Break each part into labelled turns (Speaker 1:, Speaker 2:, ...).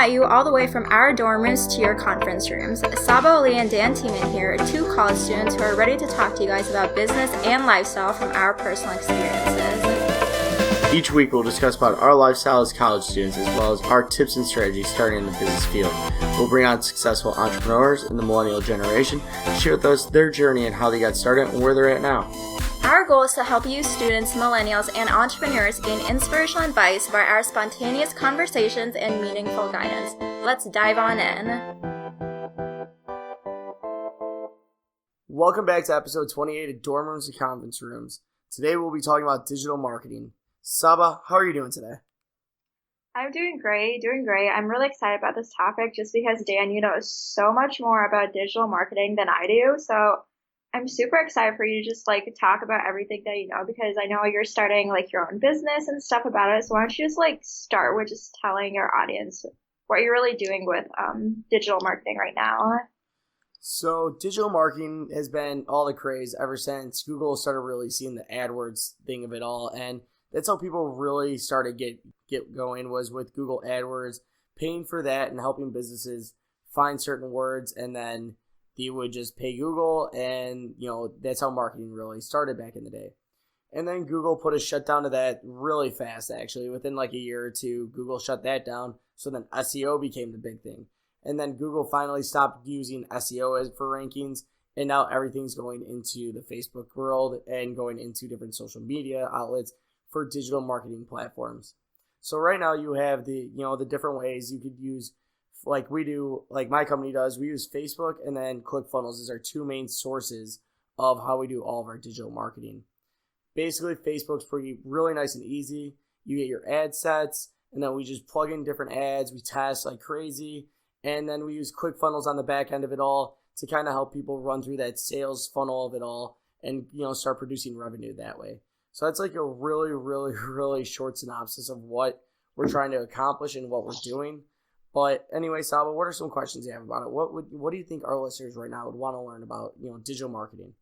Speaker 1: at you all the way from our dorm rooms to your conference rooms. Sabah and Dan Teeman here, two college students who are ready to talk to you guys about business and lifestyle from our personal experiences.
Speaker 2: Each week we'll discuss about our lifestyle as college students as well as our tips and strategies starting in the business field. We'll bring on successful entrepreneurs in the millennial generation to share with us their journey and how they got started and where they're at now.
Speaker 1: Our goal is to help you students, millennials, and entrepreneurs gain inspirational advice via our spontaneous conversations and meaningful guidance. Let's dive on in.
Speaker 2: Welcome back to episode 28 of Dorm Rooms and Conference Rooms. Today we'll be talking about digital marketing. Sabah, how are you doing today?
Speaker 3: I'm doing great. I'm really excited about this topic just because, Dan, you know so much more about digital marketing than I do. So I'm super excited for you to just talk about everything that you know, because I know you're starting your own business and stuff about it. So why don't you just start with just telling your audience what you're really doing with digital marketing right now?
Speaker 2: So digital marketing has been all the craze ever since Google started really seeing the AdWords thing of it all, and that's how people really started get going, was with Google AdWords, paying for that and helping businesses find certain words, and then they would just pay Google, and that's how marketing really started back in the day. And then Google put a shutdown to that really fast, actually. Within a year or two, Google shut that down. So then SEO became the big thing. And then Google finally stopped using SEO for rankings, and now everything's going into the Facebook world and going into different social media outlets for digital marketing platforms. So right now you have the different ways you could use, like we do, like my company does. We use Facebook and then ClickFunnels as our two main sources of how we do all of our digital marketing. Basically, Facebook's really nice and easy. You get your ad sets, and then we just plug in different ads. We test like crazy, and then we use ClickFunnels on the back end of it all to kind of help people run through that sales funnel of it all and start producing revenue that way. So that's a really, really, really short synopsis of what we're trying to accomplish and what we're doing. But anyway, Sabah, what are some questions you have about it? What do you think our listeners right now would want to learn about digital marketing?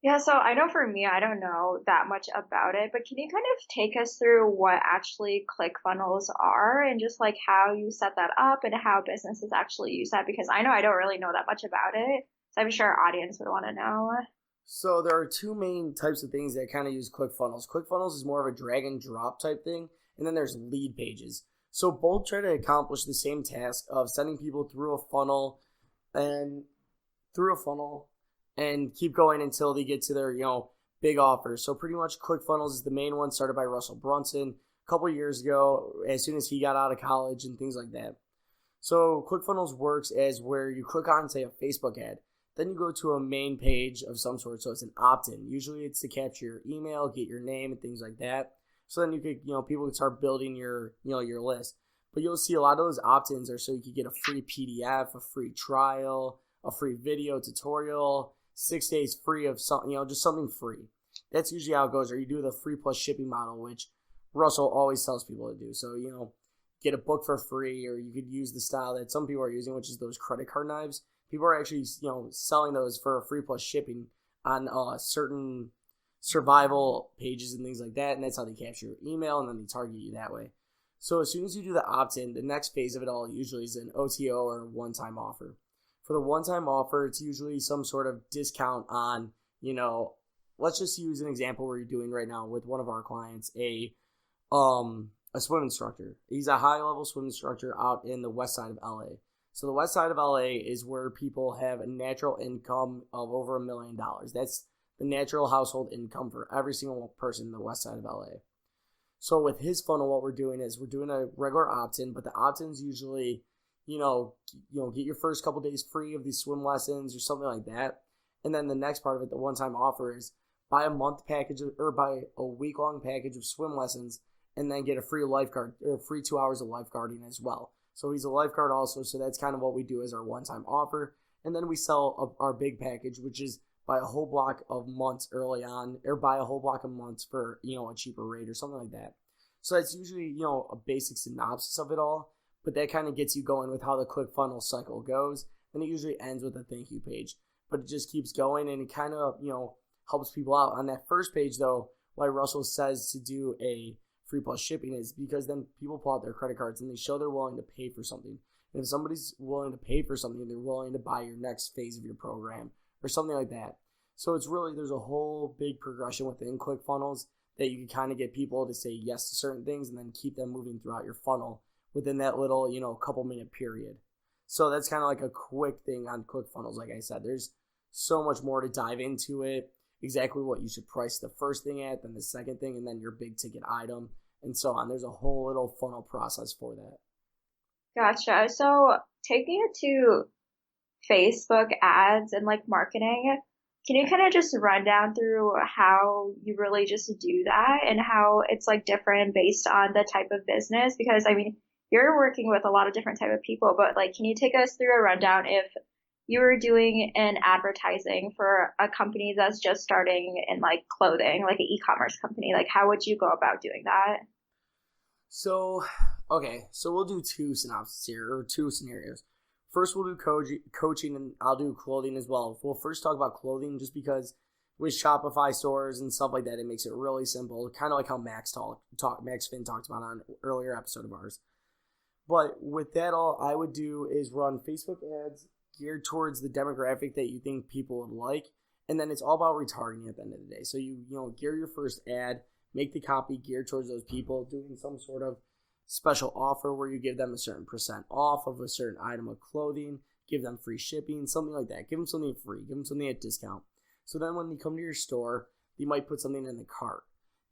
Speaker 3: Yeah, so I know for me, I don't know that much about it, but can you kind of take us through what actually ClickFunnels are and just how you set that up and how businesses actually use that? Because I know I don't really know that much about it, so I'm sure our audience would want to know.
Speaker 2: So there are two main types of things that kind of use ClickFunnels. ClickFunnels is more of a drag and drop type thing, and then there's lead pages. So both try to accomplish the same task of sending people through a funnel and keep going until they get to their big offer. So pretty much ClickFunnels is the main one, started by Russell Brunson a couple of years ago, as soon as he got out of college and things like that. So ClickFunnels works as where you click on, say, a Facebook ad. Then you go to a main page of some sort, so it's an opt-in. Usually it's to capture your email, get your name, and things like that. So then you could, people can start building your list. But you'll see a lot of those opt-ins are so you could get a free PDF, a free trial, a free video tutorial, 6 days free of something, just something free. That's usually how it goes. Or you do the free plus shipping model, which Russell always tells people to do. So, get a book for free, or you could use the style that some people are using, which is those credit card knives. People are actually, selling those for a free plus shipping on certain survival pages and things like that, and that's how they capture your email, and then they target you that way. So as soon as you do the opt-in, the next phase of it all usually is an OTO or one-time offer. For the one-time offer, it's usually some sort of discount on, let's just use an example we're doing right now with one of our clients, a swim instructor. He's a high-level swim instructor out in the west side of LA. So the west side of LA is where people have a natural income of over $1 million. That's the natural household income for every single person in the west side of LA. So with his funnel, what we're doing is we're doing a regular opt-in, but the opt-ins usually, get your first couple days free of these swim lessons or something like that. And then the next part of it, the one-time offer, is buy a month package or buy a week-long package of swim lessons and then get a free lifeguard or free 2 hours of lifeguarding as well. So he's a lifeguard also, so that's kind of what we do as our one-time offer. And then we sell our big package, which is buy a whole block of months early on, or buy a whole block of months for, a cheaper rate or something like that. So that's usually, a basic synopsis of it all, but that kind of gets you going with how the ClickFunnels cycle goes. And it usually ends with a thank you page, but it just keeps going, and it kind of, helps people out. On that first page, though, like Russell says, to do a free plus shipping is because then people pull out their credit cards and they show they're willing to pay for something. And if somebody's willing to pay for something, they're willing to buy your next phase of your program or something like that. So it's really, there's a whole big progression within ClickFunnels that you can kind of get people to say yes to certain things and then keep them moving throughout your funnel within that little, couple minute period. So that's kind of like a quick thing on ClickFunnels. Like I said, there's so much more to dive into it, exactly what you should price the first thing at, then the second thing, and then your big ticket item, and so on. There's a whole little funnel process for that.
Speaker 3: Gotcha. So taking it to Facebook ads and like marketing, can you kind of just run down through how you really just do that and how it's like different based on the type of business? Because I mean, you're working with a lot of different type of people, but like, can you take us through a rundown if you were doing an advertising for a company that's just starting in like clothing, like an e-commerce company? Like, how would you go about doing that?
Speaker 2: So we'll do two synopses here, or two scenarios. First, we'll do coaching, and I'll do clothing as well. We'll first talk about clothing just because with Shopify stores and stuff like that, it makes it really simple, kind of like how Max Finn talked about on an earlier episode of ours. But with that, all I would do is run Facebook ads geared towards the demographic that you think people would like, and then it's all about retargeting at the end of the day. So you gear your first ad, make the copy geared towards those people, doing some sort of special offer where you give them a certain % off of a certain item of clothing, give them free shipping, something like that. Give them something free, give them something at discount. So then when they come to your store, they might put something in the cart.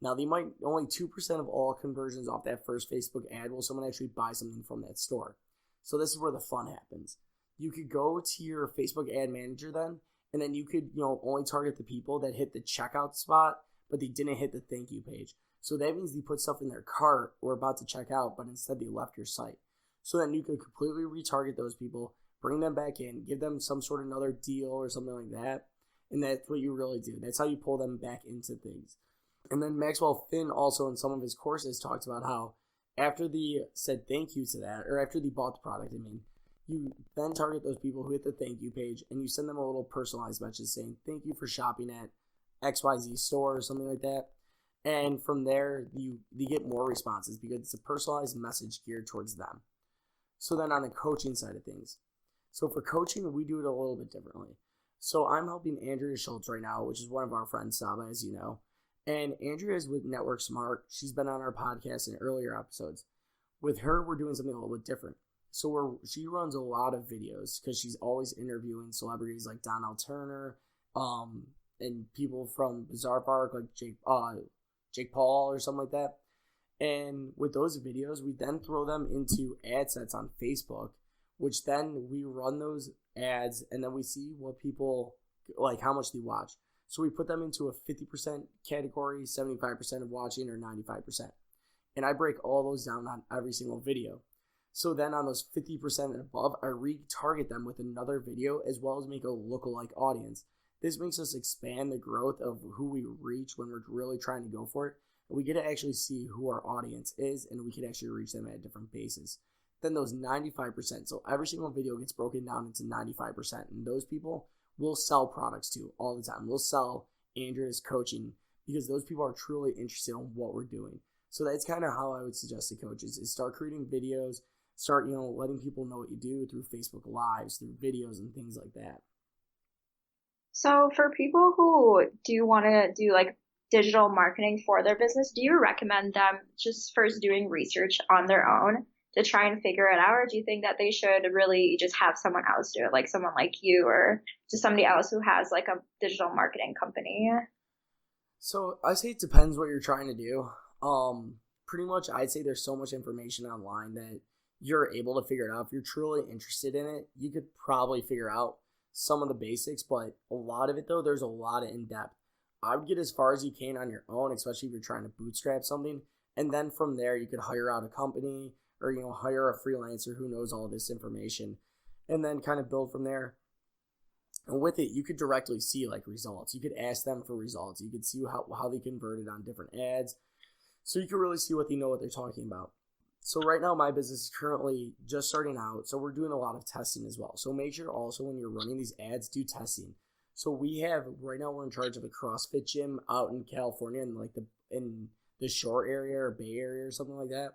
Speaker 2: Now, only 2% of all conversions off that first Facebook ad will someone actually buy something from that store. So this is where the fun happens. You could go to your Facebook ad manager then, and then you could, only target the people that hit the checkout spot, but they didn't hit the thank you page. So that means they put stuff in their cart or about to check out, but instead they left your site. So then you could completely retarget those people, bring them back in, give them some sort of another deal or something like that. And that's what you really do. That's how you pull them back into things. And then Maxwell Finn also in some of his courses talks about how after they said thank you to that, or after they bought the product, you then target those people who hit the thank you page and you send them a little personalized message saying thank you for shopping at XYZ store or something like that. And from there, they get more responses because it's a personalized message geared towards them. So then on the coaching side of things. So for coaching, we do it a little bit differently. So I'm helping Andrea Schultz right now, which is one of our friends, Sabah, as you know. And Andrea is with Network Smart. She's been on our podcast in earlier episodes. With her, we're doing something a little bit different. So she runs a lot of videos because she's always interviewing celebrities like Donnell Turner, and people from Bizarre Park like Jake Paul or something like that. And with those videos, we then throw them into ad sets on Facebook, which then we run those ads and then we see what people like, how much they watch. So we put them into a 50% category, 75% of watching, or 95%. And I break all those down on every single video. So then on those 50% and above, I retarget them with another video as well as make a lookalike audience. This makes us expand the growth of who we reach when we're really trying to go for it. And we get to actually see who our audience is, and we can actually reach them at a different basis. Then those 95%, so every single video gets broken down into 95%, and those people we'll sell products to all the time. We'll sell Andrea's coaching because those people are truly interested in what we're doing. So that's kind of how I would suggest to coaches is start creating videos, start, letting people know what you do through Facebook Lives, through videos and things like that.
Speaker 3: So for people who do want to do like digital marketing for their business, do you recommend them just first doing research on their own to try and figure it out? Or do you think that they should really just have someone else do it, like someone like you or just somebody else who has like a digital marketing company?
Speaker 2: So I say it depends what you're trying to do. Pretty much I'd say there's so much information online that you're able to figure it out. If you're truly interested in it, you could probably figure out some of the basics, but a lot of it though, there's a lot of in-depth. I would get as far as you can on your own, especially if you're trying to bootstrap something. And then from there, you could hire out a company or, hire a freelancer who knows all this information and then kind of build from there. And with it, you could directly see like results. You could ask them for results. You could see how they converted on different ads. So you can really see what they know what they're talking about. So right now, my business is currently just starting out. So we're doing a lot of testing as well. So make sure also when you're running these ads, do testing. So right now we're in charge of a CrossFit gym out in California in the Shore area or Bay Area or something like that.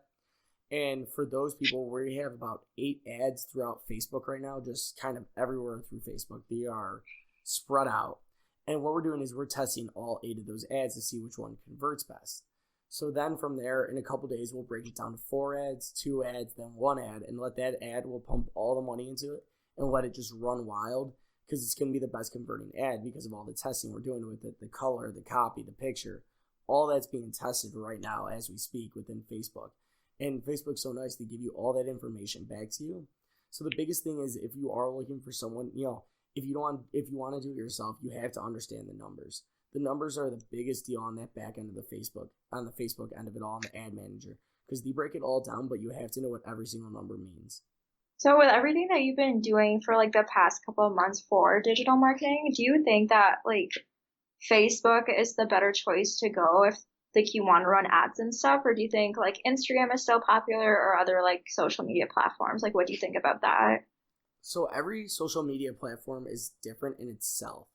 Speaker 2: And for those people, we have about 8 ads throughout Facebook right now, just kind of everywhere through Facebook. They are spread out. And what we're doing is we're testing all 8 of those ads to see which one converts best. So then from there, in a couple days, we'll break it down to 4 ads, 2 ads, then 1 ad, and let that ad, we'll pump all the money into it and let it just run wild, because it's going to be the best converting ad because of all the testing we're doing with it, the color, the copy, the picture. All that's being tested right now as we speak within Facebook. And Facebook's so nice, they give you all that information back to you. So the biggest thing is, if you are looking for someone, if you want to do it yourself, you have to understand the numbers. The numbers are the biggest deal on that back end of the Facebook end of it all, on the ad manager, because they break it all down, but you have to know what every single number means.
Speaker 3: So with everything that you've been doing for like the past couple of months for digital marketing, do you think that like Facebook is the better choice to go if like you want to run ads and stuff, or do you think like Instagram is still popular, or other like social media platforms? Like, what do you think about that?
Speaker 2: So every social media platform is different in itself.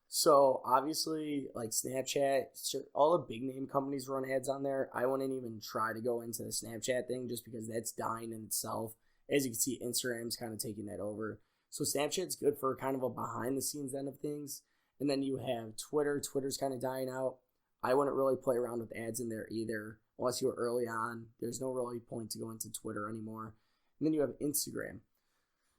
Speaker 2: So obviously, like Snapchat, all the big name companies run ads on there. I wouldn't even try to go into the Snapchat thing just because that's dying in itself. As you can see, Instagram's kind of taking that over. So Snapchat's good for kind of a behind the scenes end of things. And then you have Twitter. Twitter's kind of dying out. I wouldn't really play around with ads in there either, unless you were early on. There's no really point to go into Twitter anymore. And then you have Instagram.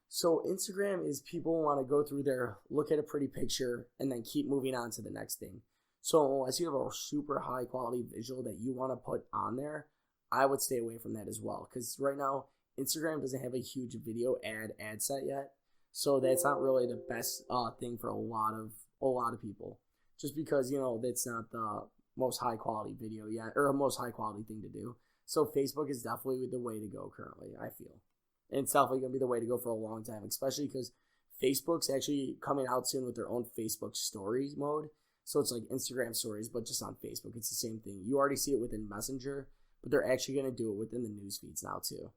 Speaker 2: So Instagram is people want to go through there, look at a pretty picture, and then keep moving on to the next thing. So unless you have a super high quality visual that you want to put on there, I would stay away from that as well. Because right now, Instagram doesn't have a huge video ad set yet. So that's not really the best thing for a lot of people. Just because, that's not the most high quality video yet, or a most high quality thing to do. So Facebook is definitely the way to go currently, I feel. And it's definitely going to be the way to go for a long time, especially because Facebook's actually coming out soon with their own Facebook stories mode. So it's like Instagram stories, but just on Facebook. It's the same thing. You already see it within Messenger, but they're actually going to do it within the news feeds now too.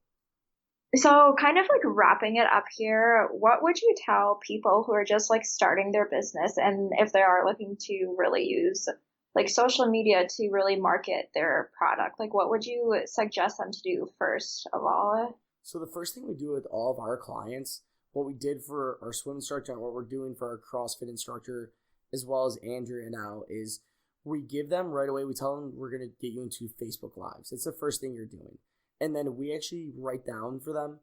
Speaker 3: So kind of like wrapping it up here, what would you tell people who are just like starting their business, and if they are looking to really use like social media to really market their product, like what would you suggest them to do first of all?
Speaker 2: So the first thing we do with all of our clients, what we did for our swim instructor and what we're doing for our CrossFit instructor, as well as Andrea now, is we give them right away, we tell them we're going to get you into Facebook Lives. It's the first thing you're doing. And then we actually write down for them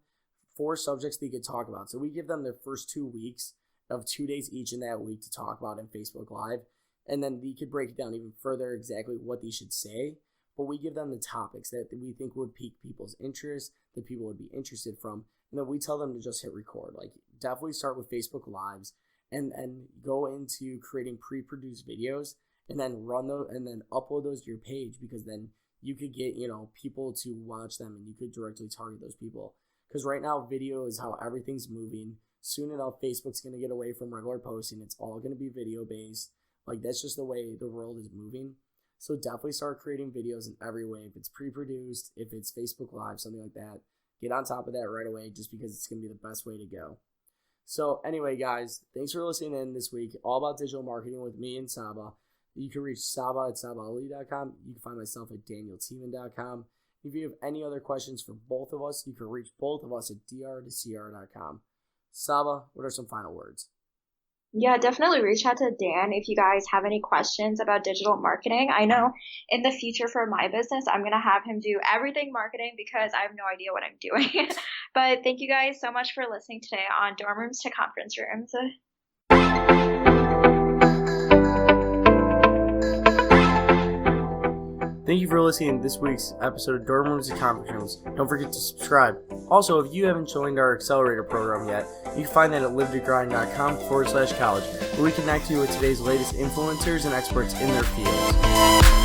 Speaker 2: 4 subjects they could talk about. So we give them the first 2 weeks of 2 days each in that week to talk about in Facebook Live. And then we could break it down even further exactly what they should say. But we give them the topics that we think would pique people's interest, that people would be interested from. And then we tell them to just hit record. Like, definitely start with Facebook Lives and go into creating pre-produced videos and then run those and then upload those to your page, because then you could get, people to watch them and you could directly target those people. Because right now, video is how everything's moving. Soon enough, Facebook's going to get away from regular posting. It's all going to be video based. Like, that's just the way the world is moving. So definitely start creating videos in every way. If it's pre-produced, if it's Facebook Live, something like that, get on top of that right away, just because it's going to be the best way to go. So anyway, guys, thanks for listening in this week. All about digital marketing with me and Sabah. You can reach Sabah at sabahali.com. You can find myself at danieltiemann.com. If you have any other questions for both of us, you can reach both of us at dr2cr.com. Sabah, what are some final words?
Speaker 3: Yeah, definitely reach out to Dan if you guys have any questions about digital marketing. I know in the future for my business, I'm going to have him do everything marketing because I have no idea what I'm doing. But thank you guys so much for listening today on Dorm Rooms to Conference Rooms.
Speaker 2: Thank you for listening to this week's episode of Dorm Rooms and Conference Rooms. Don't forget to subscribe. Also, if you haven't joined our accelerator program yet, you can find that at livetogrind.com/college, where we connect you with today's latest influencers and experts in their fields.